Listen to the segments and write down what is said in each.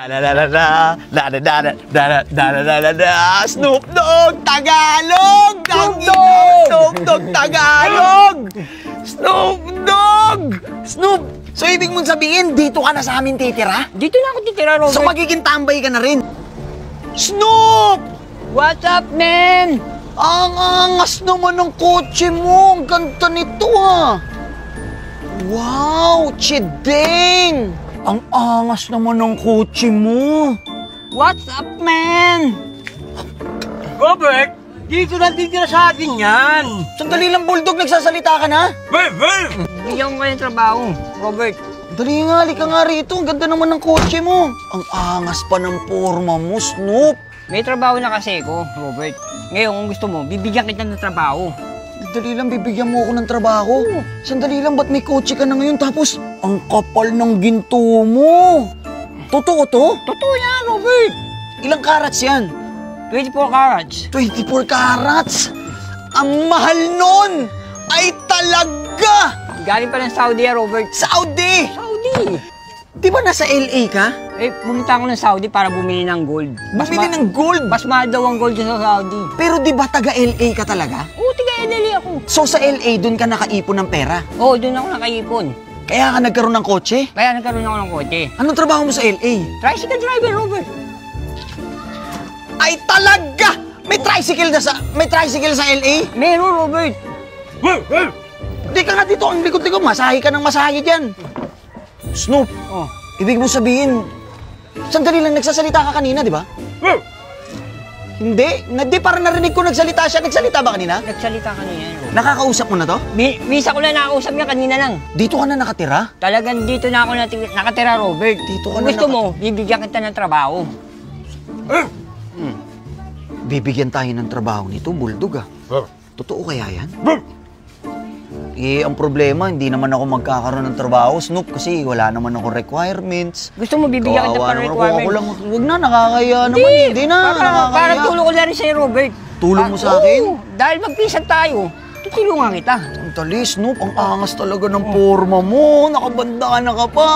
Snoop Dogg Tagalog! Snoop Dogg Tagalog! Snoop Dogg! Snoop! So ibig mong sabihin, dito ka na sa amin titira? Dito na ako titira, Robert. So magiging tambay ka na rin? Snoop! What's up, man? Ang angas naman ng kotse mo. Ang ganda nito, ha. Wow, chideng! Ang angas naman ng kotse mo. What's up, man? Robert, dito na titira sa atin yan. Sandali lang, Bulldog. Nagsasalita ka na? Bigyan ko kayo ng trabaho, Robert. Dali nga, halika nga rito. Ang ganda naman ng kotse mo. Ang angas pa ng forma mo, Snoop. May trabaho na kasi ko, Robert. Ngayon, kung gusto mo, bibigyan kita ng trabaho. Dali lang, bibigyan mo ako ng trabaho. Sandali lang, ba't may kotse ka na ngayon? Tapos, ang kapal ng ginto mo. Totoo to? Totoo yan, Robert. Ilang karats yan? 24 carats. 24 carats? Ang mahal nun! Ay talaga! Galing pa ng Saudi, Robert. Saudi! Saudi! Di ba nasa LA ka? Eh, pumunta ako ng Saudi para bumili ng gold. Bumili ng gold? Mas mahal daw ang gold dyan sa Saudi. Pero di ba taga LA ka talaga? Oo, tiga-LA ako. So sa LA, dun ka nakaipon ng pera? Oo, doon ako nakaipon. Kaya ka nagkaroon ng kotse? Kaya nagkaroon ako ng kotse. Anong trabaho mo sa LA? Tricycle driver, Robert. Ay talaga! May tricycle sa LA? Meron, Robert. Di ka nga dito, ang likod-likod. Masahe ka ng masahe dyan. Snoop, Oh. ibig mo sabihin, sandali lang, nagsasalita ka kanina, di ba? Hindi, parang narinig ko nagsalita siya. Nagsalita ba kanina? Nagsalita kanina, Robert. Nakakausap mo na to? Misa ko lang nakausap niya kanina lang. Dito ka na nakatira? Talagang dito na ako nakatira, Robert. Dito ka Kung na gusto mo, bibigyan kita ng trabaho. Bibigyan tayo ng trabaho nito, Bulldog ah. Totoo kaya yan? Eh, ang problema, hindi naman ako magkakaroon ng trabaho, Snoop, kasi wala naman akong requirements. Gusto mo, bibigyan kita Kawawa ng naman ako. requirements. Ako lang, huwag na, nakakaya naman. Hindi na, nakakaya. Para tulong ko lang rin sa'yo, Robert. Tulong mo sa akin? Oo, dahil magpisan tayo, tutulungan kita. Ang tali, Snoop, ang angas talaga ng forma mo. Nakabanda ka na ka pa.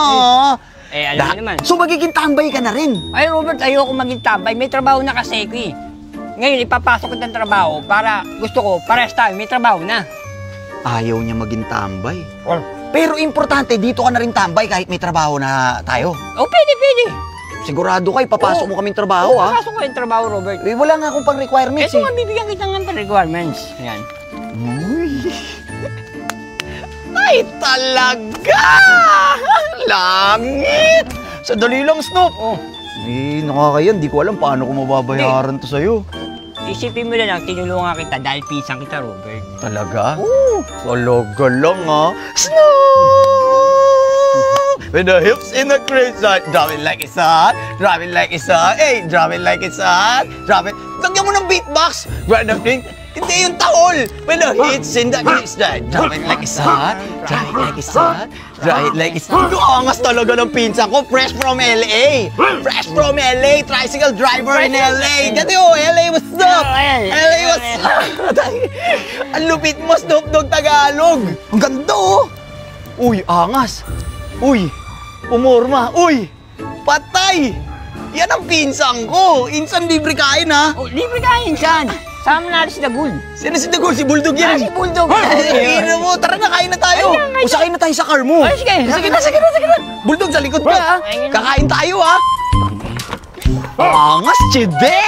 Eh, alam mo naman. So, magiging tambay ka na rin. Ay, Robert, ayoko maging tambay. May trabaho na kasi ko eh. Ngayon, ipapasok ko ng trabaho para gusto ko, parehas tayo, may trabaho na. Ayaw niya maging tambay. Pero importante, dito ka na rin tambay kahit may trabaho na tayo. Oh, pwede. Sigurado ka, ipapasok mo kaming trabaho, ha? Papasok ko yung trabaho, Robert. Eh, wala nga akong pang-requirements, Ito nga, bibigyan kita ng requirements. Yan. Uy. Ay, talaga! Langit! Sandali lang, Snoop. Oh. Eh, nakakayan. Di ko alam paano ko mababayaran to sa'yo. Isipin mo na lang, tinulungan kita dahil pisang kita, Robert. Talaga? Oo. Talaga lang, ha? Snoop! With the hips in the crate side, drop it like it's hot, drop it like it's hot, hey, drop it like it's hot, drop it. Lagyan mo ng beatbox. Grab the thing. Hindi yung tahol. With the hits in the crate side, drop it like it's hot, drop it like it's hot, drop it like it's hot. Angas talaga ng pinsan ko, fresh from LA. Fresh from LA, tricycle driver in LA. Dati LA, what's up? LA, what's up? Ang lupit mo, Snoop Dogg Tagalog. Ang ganda, oh. Uy, angas. Uy, umorma. Uy, patay. Yan ang pinsang ko. Insan libre kain, ha? Oh, libre kain, San. Sama na rin si Dagul. Sino si Dagol? Si Bulldog yan. Si Bulldog. Ino mo, tara na, kain na tayo. Usakay na tayo sa car mo. Ay, sige. Sige na. Bulldog, sa likod ka, ha? Kakain tayo, ha? Angas, chide!